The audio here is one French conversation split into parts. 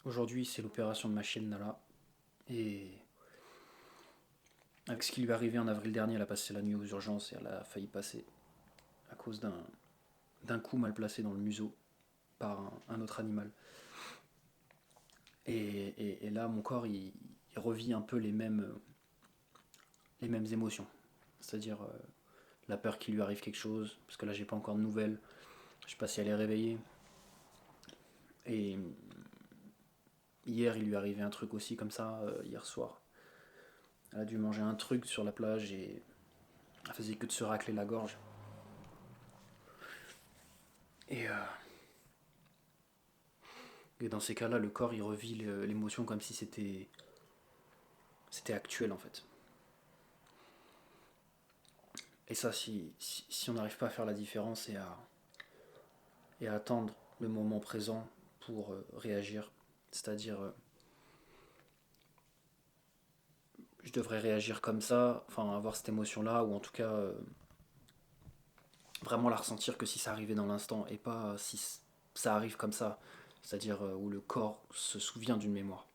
Aujourd'hui, c'est l'opération de Machine Nala. Et avec ce qui lui est arrivé en avril dernier, elle a passé la nuit aux urgences et elle a failli passer à cause d'un coup mal placé dans le museau par un autre animal. Et là, mon corps, il revit un peu les mêmes émotions. C'est-à-dire la peur qu'il lui arrive quelque chose, parce que là, j'ai pas encore de nouvelles. Je sais pas si elle est réveillée. Et hier, il lui est arrivé un truc aussi comme ça, hier soir. Elle a dû manger un truc sur la plage et elle faisait que de se racler la gorge. Et, euh, et dans ces cas-là, le corps, il revit l'émotion comme si c'était actuel en fait. Et ça, si on n'arrive pas à faire la différence et à attendre le moment présent pour réagir, c'est-à-dire je devrais réagir comme ça, enfin avoir cette émotion-là, ou en tout cas vraiment la ressentir que si ça arrivait dans l'instant et pas si ça arrive comme ça, c'est-à-dire où le corps se souvient d'une mémoire.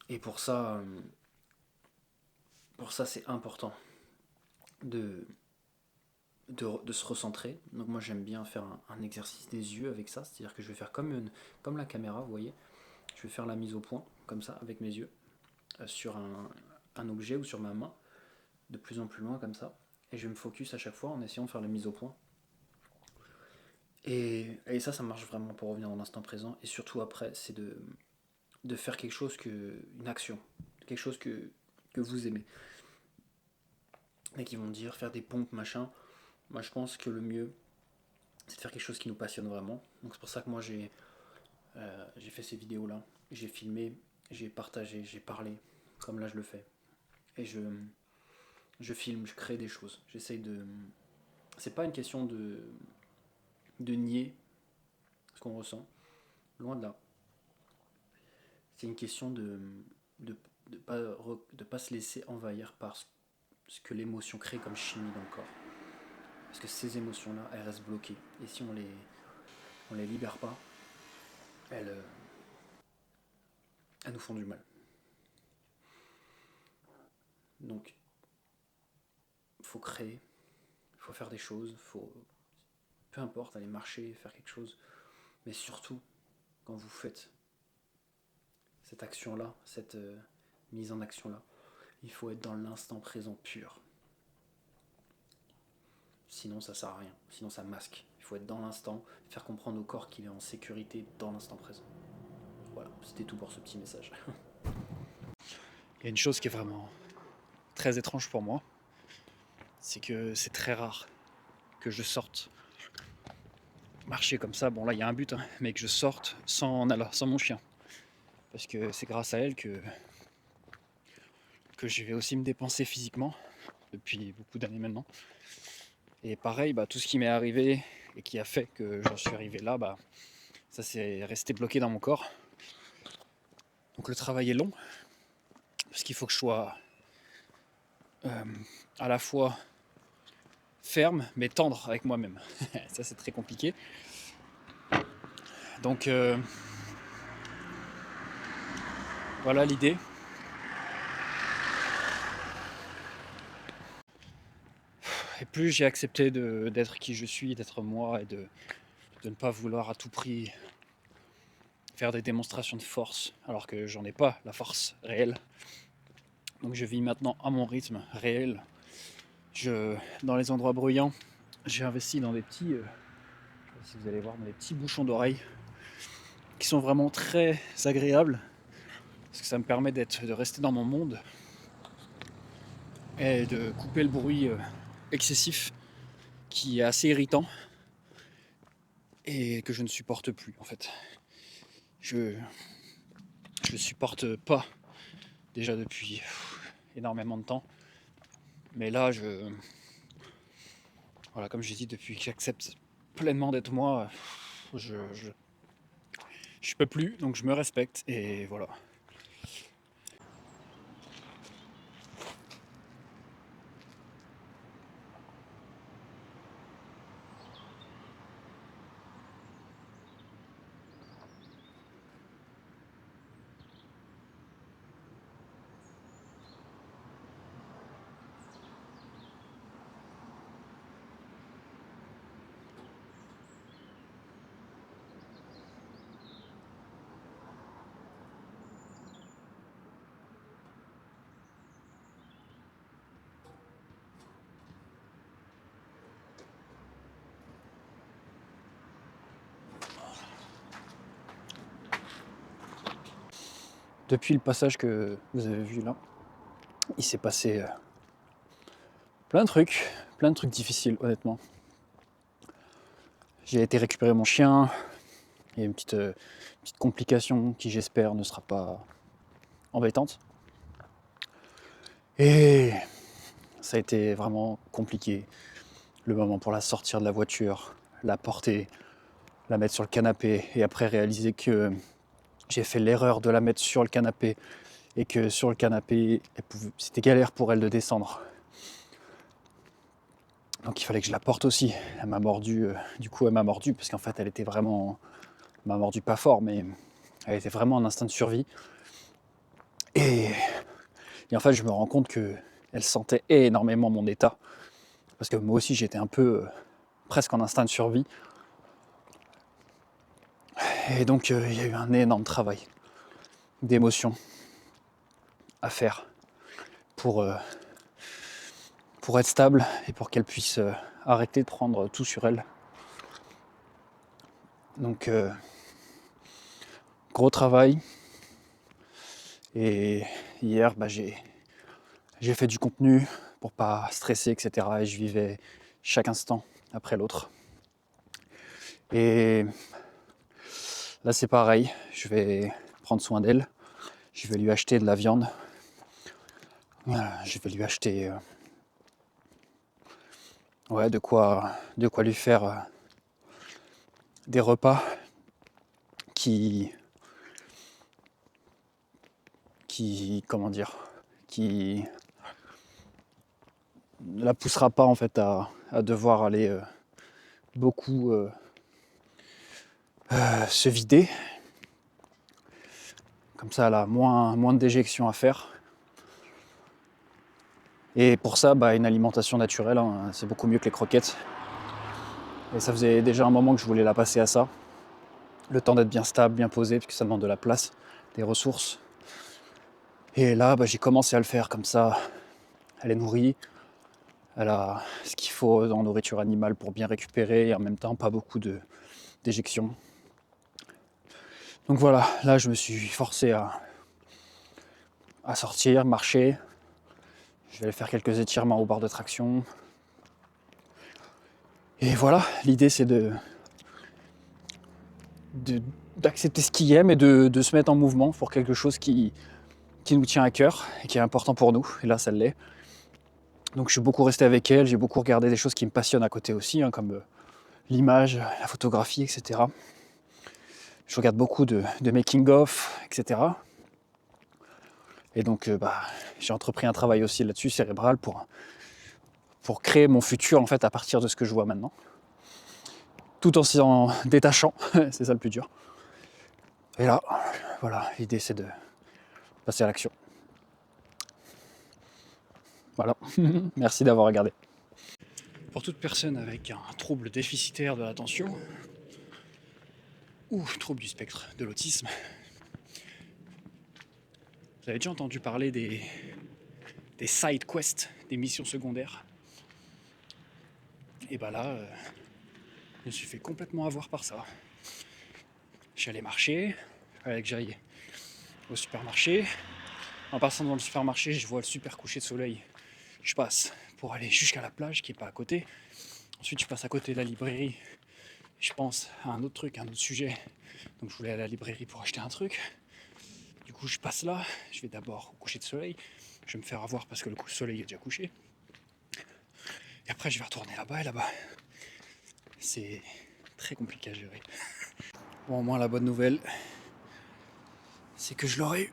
Et pour ça c'est important de, de se recentrer. Donc moi j'aime bien faire un exercice des yeux avec ça, c'est-à-dire que je vais faire comme la caméra, vous voyez, je vais faire la mise au point, comme ça, avec mes yeux, sur un objet ou sur ma main, de plus en plus loin comme ça, et je me focus à chaque fois en essayant de faire la mise au point. Et ça marche vraiment pour revenir dans l'instant présent, et surtout après, c'est de faire quelque chose, une action, quelque chose que vous aimez. Et qui vont dire faire des pompes, machin. Moi je pense que le mieux, c'est de faire quelque chose qui nous passionne vraiment. Donc c'est pour ça que moi j'ai fait ces vidéos-là, j'ai filmé, j'ai partagé, j'ai parlé, comme là je le fais. Et je filme, je crée des choses. J'essaye de. C'est pas une question de nier ce qu'on ressent, loin de là. C'est une question de, de pas se laisser envahir par ce que l'émotion crée comme chimie dans le corps. Parce que ces émotions-là, elles restent bloquées. Et si on les libère pas, elles, elles nous font du mal. Donc, il faut créer, il faut faire des choses, faut, peu importe, aller marcher, faire quelque chose. Mais surtout, quand vous faites cette action-là, cette mise en action-là, il faut être dans l'instant présent pur. Sinon, ça sert à rien. Sinon, ça masque. Il faut être dans l'instant, faire comprendre au corps qu'il est en sécurité dans l'instant présent. Voilà, c'était tout pour ce petit message. Il y a une chose qui est vraiment très étrange pour moi, c'est que c'est très rare que je sorte marcher comme ça. Bon, là, il y a un but, hein, mais que je sorte sans Nala, sans mon chien. Parce que c'est grâce à elle que je vais aussi me dépenser physiquement depuis beaucoup d'années maintenant. Et pareil, bah, tout ce qui m'est arrivé et qui a fait que j'en suis arrivé là, bah, ça s'est resté bloqué dans mon corps. Donc le travail est long, parce qu'il faut que je sois à la fois ferme mais tendre avec moi-même. Ça c'est très compliqué. Donc voilà l'idée. Et plus j'ai accepté d'être qui je suis, d'être moi et de ne pas vouloir à tout prix faire des démonstrations de force alors que j'en ai pas la force réelle. Donc je vis maintenant à mon rythme réel. Dans les endroits bruyants, j'ai investi dans des petits, je sais pas si vous allez voir, dans des petits bouchons d'oreilles qui sont vraiment très agréables parce que ça me permet de rester dans mon monde et de couper le bruit excessif qui est assez irritant et que je ne supporte plus en fait. Je je le supporte pas déjà depuis énormément de temps, mais là voilà, comme j'ai dit, depuis que j'accepte pleinement d'être moi, je peux plus, donc je me respecte et voilà. depuis le passage que vous avez vu là, il s'est passé plein de trucs difficiles, honnêtement. J'ai été récupérer mon chien, il y a une petite complication qui, j'espère, ne sera pas embêtante. Et ça a été vraiment compliqué. Le moment pour la sortir de la voiture, la porter, la mettre sur le canapé, et après réaliser que j'ai fait l'erreur de la mettre sur le canapé, et que sur le canapé, c'était galère pour elle de descendre. Donc il fallait que je la porte aussi. Elle m'a mordu, du coup elle m'a mordu, parce qu'en fait elle était vraiment... Elle m'a mordu pas fort, mais elle était vraiment en instinct de survie. Et en fait je me rends compte qu'elle sentait énormément mon état. Parce que moi aussi j'étais un peu presque en instinct de survie. Et donc il y a eu un énorme travail d'émotion à faire pour être stable et pour qu'elle puisse arrêter de prendre tout sur elle. Donc gros travail. Et hier j'ai fait du contenu pour pas stresser, etc. Et je vivais chaque instant après l'autre. Et là c'est pareil, je vais prendre soin d'elle. Je vais lui acheter de la viande. Voilà, je vais lui acheter de quoi lui faire des repas qui comment dire, qui ne la poussera pas en fait à devoir aller beaucoup se vider. Comme ça, elle a moins de déjections à faire. Et pour ça, une alimentation naturelle, hein, c'est beaucoup mieux que les croquettes. Et ça faisait déjà un moment que je voulais la passer à ça. Le temps d'être bien stable, bien posé, puisque ça demande de la place, des ressources. Et là, j'ai commencé à le faire comme ça. Elle est nourrie. Elle a ce qu'il faut en nourriture animale pour bien récupérer et en même temps pas beaucoup d'éjections. Donc voilà, là je me suis forcé à sortir, marcher. Je vais aller faire quelques étirements au bord de traction. Et voilà, l'idée c'est d'accepter ce qu'il aime et de se mettre en mouvement pour quelque chose qui nous tient à cœur et qui est important pour nous. Et là ça l'est. Donc je suis beaucoup resté avec elle, j'ai beaucoup regardé des choses qui me passionnent à côté aussi, hein, comme l'image, la photographie, etc. Je regarde beaucoup de making-of, etc. Et donc j'ai entrepris un travail aussi là-dessus, cérébral, pour créer mon futur en fait à partir de ce que je vois maintenant. Tout en s'en détachant, c'est ça le plus dur. Et là, voilà, l'idée c'est de passer à l'action. Voilà, merci d'avoir regardé. Pour toute personne avec un trouble déficitaire de l'attention, ou trouble du spectre de l'autisme, vous avez déjà entendu parler des side quests, des missions secondaires. Et là, je me suis fait complètement avoir par ça. Je suis allé marcher, il fallait que j'aille au supermarché. En passant dans le supermarché, je vois le super coucher de soleil. Je passe pour aller jusqu'à la plage qui est pas à côté. Ensuite, je passe à côté de la librairie. Je pense à un autre truc, un autre sujet. Donc je voulais aller à la librairie pour acheter un truc. Du coup, je passe là. Je vais d'abord au coucher de soleil. Je vais me faire avoir parce que le soleil est déjà couché. Et après, je vais retourner là-bas et là-bas. C'est très compliqué à gérer. Bon, au moins, la bonne nouvelle, c'est que je l'aurai eu.